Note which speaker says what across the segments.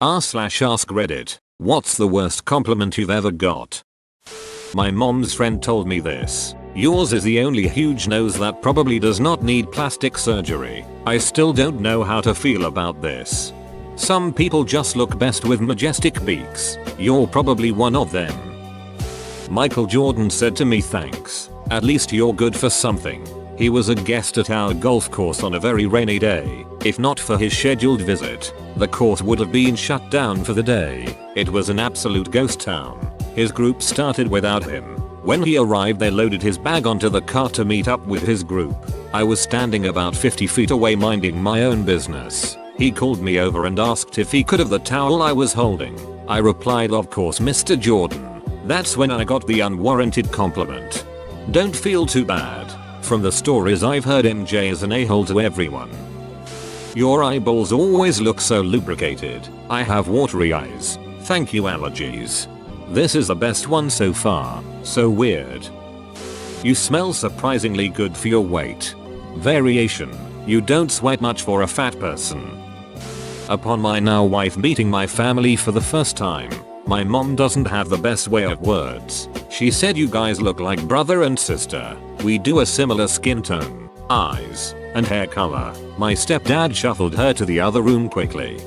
Speaker 1: r/AskReddit. What's the worst compliment you've ever got? My mom's friend told me this. Yours is the only huge nose that probably does not need plastic surgery. I still don't know how to feel about this. Some people just look best with majestic beaks. You're probably one of them. Michael Jordan said to me, thanks. At least you're good for something. He was a guest at our golf course on a very rainy day. If not for his scheduled visit, the course would have been shut down for the day. It was an absolute ghost town. His group started without him. When he arrived, they loaded his bag onto the car to meet up with his group. I was standing about 50 feet away minding my own business. He called me over and asked if he could have the towel I was holding. I replied, of course, Mr. Jordan. That's when I got the unwarranted compliment. Don't feel too bad. From the stories I've heard, MJ is an a-hole to everyone. Your eyeballs always look so lubricated. I have watery eyes. Thank you, allergies. This is the best one so far. So weird. You smell surprisingly good for your weight. Variation. You don't sweat much for a fat person. Upon my now wife meeting my family for the first time, my mom doesn't have the best way of words. She said, you guys look like brother and sister. We do a similar skin tone, eyes, and hair color. My stepdad shuffled her to the other room quickly.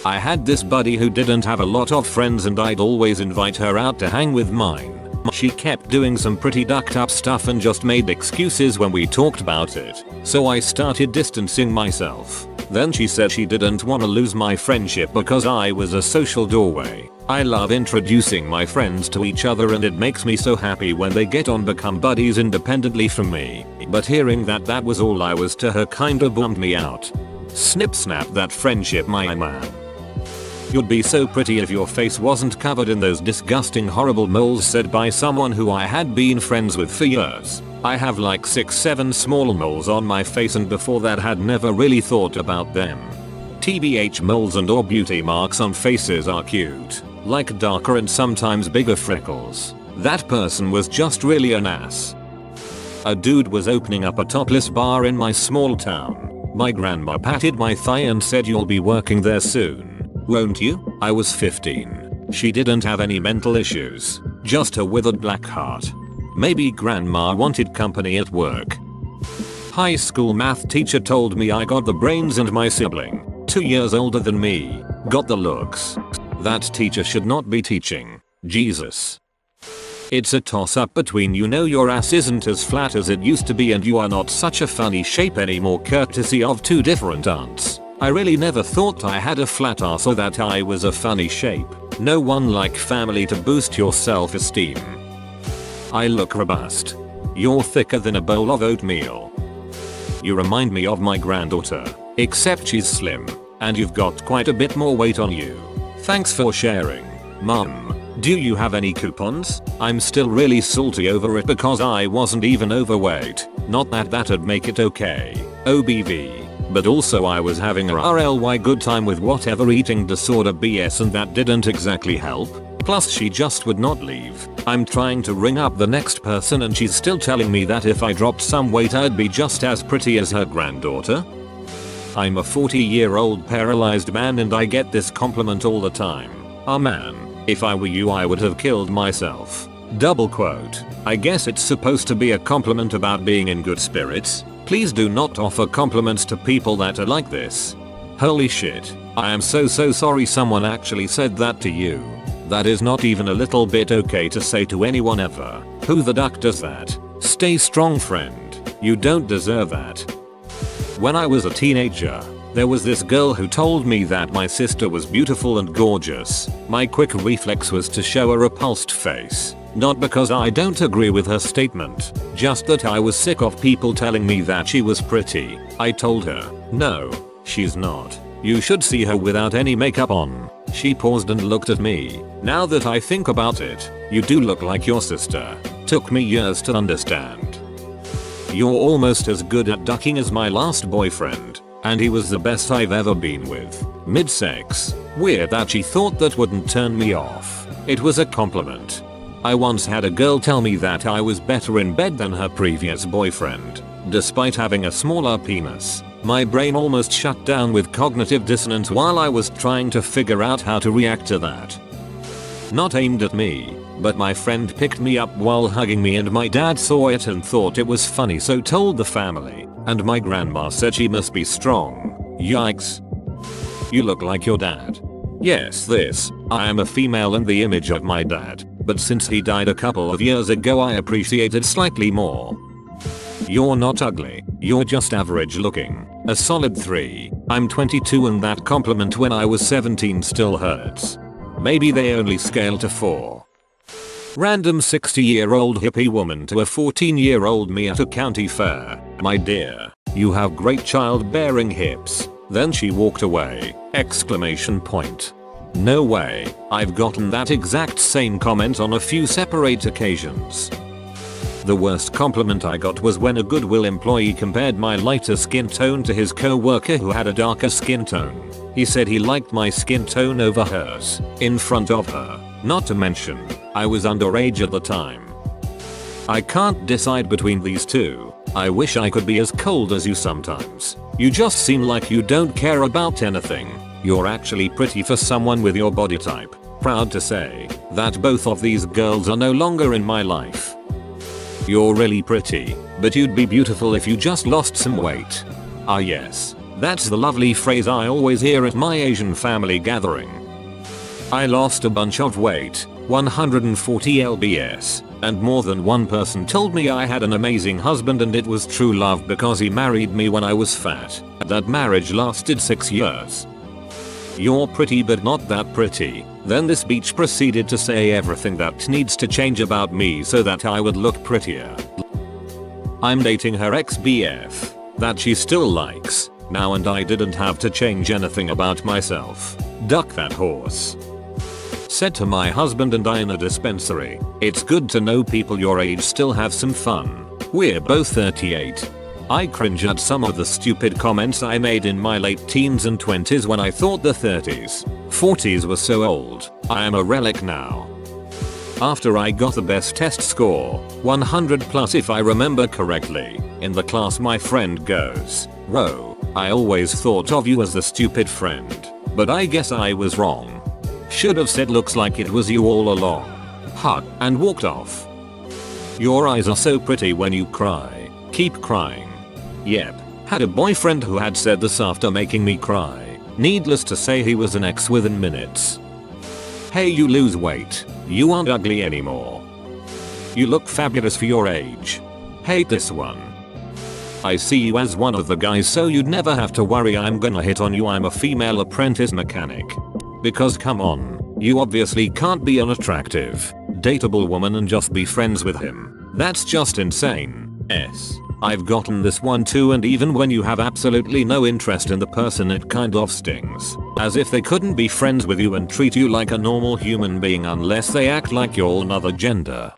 Speaker 1: I had this buddy who didn't have a lot of friends and I'd always invite her out to hang with mine. She kept doing some pretty ducked up stuff and just made excuses when we talked about it. So I started distancing myself. Then she said she didn't want to lose my friendship because I was a social doorway. I love introducing my friends to each other and it makes me so happy when they get on, become buddies independently from me. But hearing that was all I was to her kinda bummed me out. Snip snap that friendship, my man. You'd be so pretty if your face wasn't covered in those disgusting horrible moles, said by someone who I had been friends with for years. I have like 6-7 small moles on my face and before that had never really thought about them. TBH, moles and or beauty marks on faces are cute. Like darker and sometimes bigger freckles. That person was just really an ass. A dude was opening up a topless bar in my small town. My grandma patted my thigh and said, you'll be working there soon, won't you? I was 15. She didn't have any mental issues, just a withered black heart. Maybe grandma wanted company at work. High school math teacher told me I got the brains and my sibling, 2 years older than me, got the looks. That teacher should not be teaching. Jesus. It's a toss-up between you know your ass isn't as flat as it used to be and you are not such a funny shape anymore, courtesy of two different aunts. I really never thought I had a flat ass or that I was a funny shape. No one like family to boost your self-esteem. I look robust. You're thicker than a bowl of oatmeal. You remind me of my granddaughter, except she's slim, and you've got quite a bit more weight on you. Thanks for sharing. Mom, do you have any coupons? I'm still really salty over it because I wasn't even overweight. Not that that'd make it okay. OBV. But also I was having a RLY good time with whatever eating disorder BS and that didn't exactly help. Plus she just would not leave. I'm trying to ring up the next person and she's still telling me that if I dropped some weight I'd be just as pretty as her granddaughter. I'm a 40-year-old paralyzed man and I get this compliment all the time. Ah man, if I were you I would have killed myself. Double quote. I guess it's supposed to be a compliment about being in good spirits. Please do not offer compliments to people that are like this. Holy shit. I am so sorry someone actually said that to you. That is not even a little bit okay to say to anyone ever. Who the duck does that? Stay strong, friend. You don't deserve that. When I was a teenager, there was this girl who told me that my sister was beautiful and gorgeous. My quick reflex was to show a repulsed face. Not because I don't agree with her statement, just that I was sick of people telling me that she was pretty. I told her, no, she's not. You should see her without any makeup on. She paused and looked at me. Now that I think about it, you do look like your sister. Took me years to understand. You're almost as good at ducking as my last boyfriend, and he was the best I've ever been with. Mid-sex. Weird that she thought that wouldn't turn me off. It was a compliment. I once had a girl tell me that I was better in bed than her previous boyfriend, despite having a smaller penis. My brain almost shut down with cognitive dissonance while I was trying to figure out how to react to that. Not aimed at me, but my friend picked me up while hugging me and my dad saw it and thought it was funny, so told the family, and my grandma said she must be strong. Yikes. You look like your dad. Yes, I am a female and the image of my dad, but since he died a couple of years ago I appreciate it slightly more. You're not ugly, you're just average looking. A solid 3. I'm 22 and that compliment when I was 17 still hurts. Maybe they only scale to 4. Random 60-year-old hippie woman to a 14-year-old me at a county fair. My dear, you have great childbearing hips. Then she walked away. Exclamation point. No way, I've gotten that exact same comment on a few separate occasions. The worst compliment I got was when a Goodwill employee compared my lighter skin tone to his co-worker who had a darker skin tone. He said he liked my skin tone over hers, in front of her. Not to mention, I was underage at the time. I can't decide between these two. I wish I could be as cold as you sometimes. You just seem like you don't care about anything. You're actually pretty for someone with your body type. Proud to say that both of these girls are no longer in my life. You're really pretty, but you'd be beautiful if you just lost some weight. Ah yes, that's the lovely phrase I always hear at my Asian family gathering. I lost a bunch of weight, 140 lbs, and more than one person told me I had an amazing husband and it was true love because he married me when I was fat. That marriage lasted 6 years. You're pretty but not that pretty. Then this beach proceeded to say everything that needs to change about me so that I would look prettier. I'm dating her ex-BF, that she still likes, now and I didn't have to change anything about myself. Duck that horse. Said to my husband and I in a dispensary, it's good to know people your age still have some fun. We're both 38. I cringe at some of the stupid comments I made in my late teens and 20s when I thought the 30s, 40s were so old. I am a relic now. After I got the best test score, 100 plus if I remember correctly, in the class my friend goes, "Ro, I always thought of you as the stupid friend, but I guess I was wrong. Should have said looks like it was you all along." Hug, and walked off. Your eyes are so pretty when you cry. Keep crying. Yep, had a boyfriend who had said this after making me cry. Needless to say he was an ex within minutes. Hey, you lose weight. You aren't ugly anymore. You look fabulous for your age. Hate this one. I see you as one of the guys so you'd never have to worry I'm gonna hit on you. I'm a female apprentice mechanic. Because come on, you obviously can't be an attractive, dateable woman and just be friends with him. That's just insane. I've gotten this one too, and even when you have absolutely no interest in the person it kind of stings. As if they couldn't be friends with you and treat you like a normal human being unless they act like you're another gender.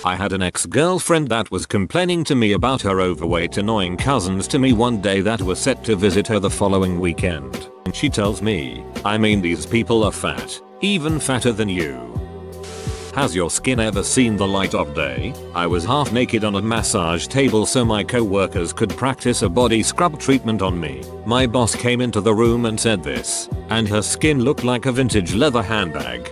Speaker 1: I had an ex-girlfriend that was complaining to me about her overweight annoying cousins to me one day that were set to visit her the following weekend. And she tells me, I mean these people are fat, even fatter than you. Has your skin ever seen the light of day? I was half naked on a massage table so my co-workers could practice a body scrub treatment on me. My boss came into the room and said this, and her skin looked like a vintage leather handbag.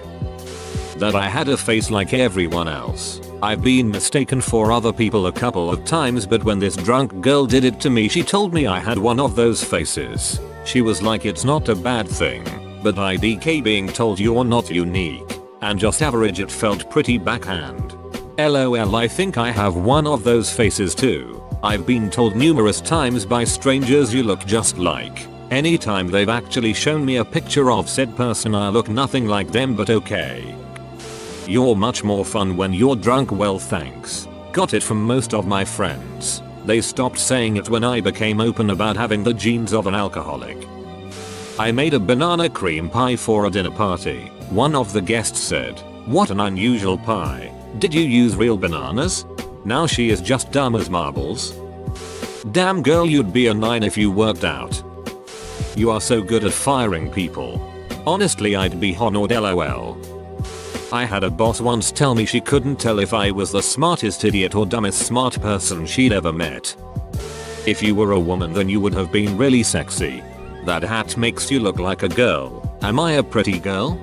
Speaker 1: That I had a face like everyone else. I've been mistaken for other people a couple of times, but when this drunk girl did it to me she told me I had one of those faces. She was like, it's not a bad thing, but IDK being told you're not unique and just average. It felt pretty backhand. LOL, I think I have one of those faces too. I've been told numerous times by strangers you look just like. Anytime they've actually shown me a picture of said person I look nothing like them, but okay. You're much more fun when you're drunk. Well thanks. Got it from most of my friends. They stopped saying it when I became open about having the genes of an alcoholic. I made a banana cream pie for a dinner party. One of the guests said, "What an unusual pie. Did you use real bananas?" Now she is just dumb as marbles. Damn girl, you'd be a 9 if you worked out. You are so good at firing people. Honestly, I'd be honored. LOL. I had a boss once tell me she couldn't tell if I was the smartest idiot or dumbest smart person she'd ever met. If you were a woman then you would have been really sexy. That hat makes you look like a girl. Am I a pretty girl?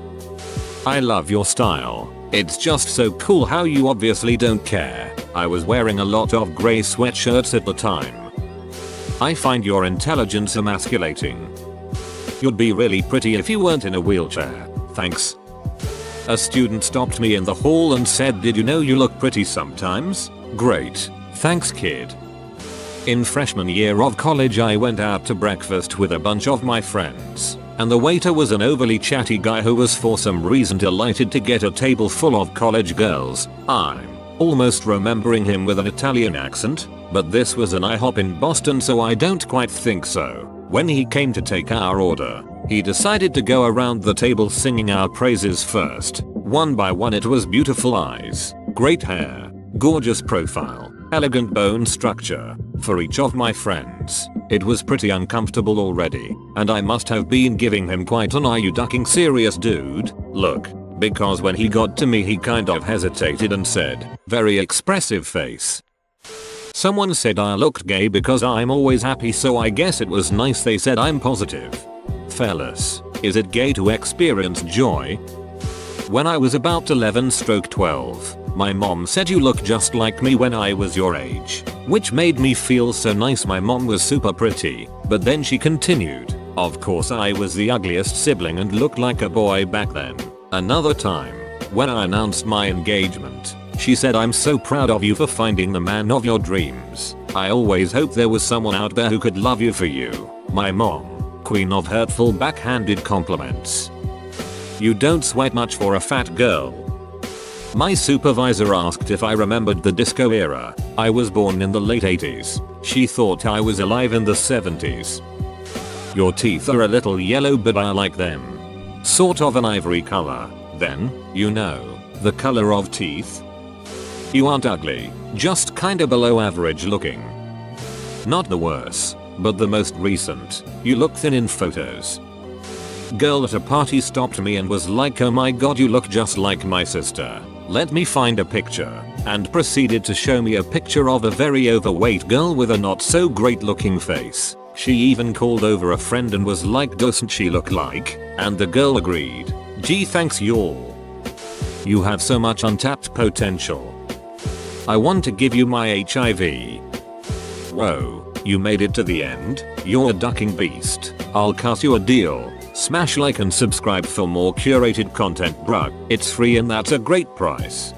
Speaker 1: I love your style. It's just so cool how you obviously don't care. I was wearing a lot of grey sweatshirts at the time. I find your intelligence emasculating. You'd be really pretty if you weren't in a wheelchair. Thanks. A student stopped me in the hall and said, "Did you know you look pretty sometimes?" Great. Thanks, kid. In freshman year of college I went out to breakfast with a bunch of my friends, and the waiter was an overly chatty guy who was for some reason delighted to get a table full of college girls. I'm almost remembering him with an Italian accent, but this was an IHOP in Boston so I don't quite think so. When he came to take our order, he decided to go around the table singing our praises first. One by one it was beautiful eyes, great hair, gorgeous profile, elegant bone structure. For each of my friends, it was pretty uncomfortable already, and I must have been giving him quite an "are you ducking serious dude" look, because when he got to me he kind of hesitated and said, "Very expressive face." Someone said I looked gay because I'm always happy, so I guess it was nice they said I'm positive. Fellas, is it gay to experience joy? When I was about 11/12, my mom said you look just like me when I was your age, which made me feel so nice. My mom was super pretty, but then she continued, "Of course I was the ugliest sibling and looked like a boy back then." Another time, when I announced my engagement, she said, "I'm so proud of you for finding the man of your dreams. I always hoped there was someone out there who could love you for you." My mom, queen of hurtful backhanded compliments. You don't sweat much for a fat girl. My supervisor asked if I remembered the disco era. I was born in the late 80s. She thought I was alive in the 70s. Your teeth are a little yellow but I like them. Sort of an ivory color. Then, you know, the color of teeth. You aren't ugly, just kinda below average looking. Not the worst, but the most recent. You look thin in photos. Girl at a party stopped me and was like, "Oh my god, you look just like my sister. Let me find a picture," and proceeded to show me a picture of a very overweight girl with a not so great looking face. She even called over a friend and was like, "Doesn't she look like?" And the girl agreed. Gee, thanks y'all. You have so much untapped potential. I want to give you my HIV. Whoa, you made it to the end? You're a ducking beast. I'll cut you a deal. Smash like and subscribe for more curated content, bruh. It's free and that's a great price.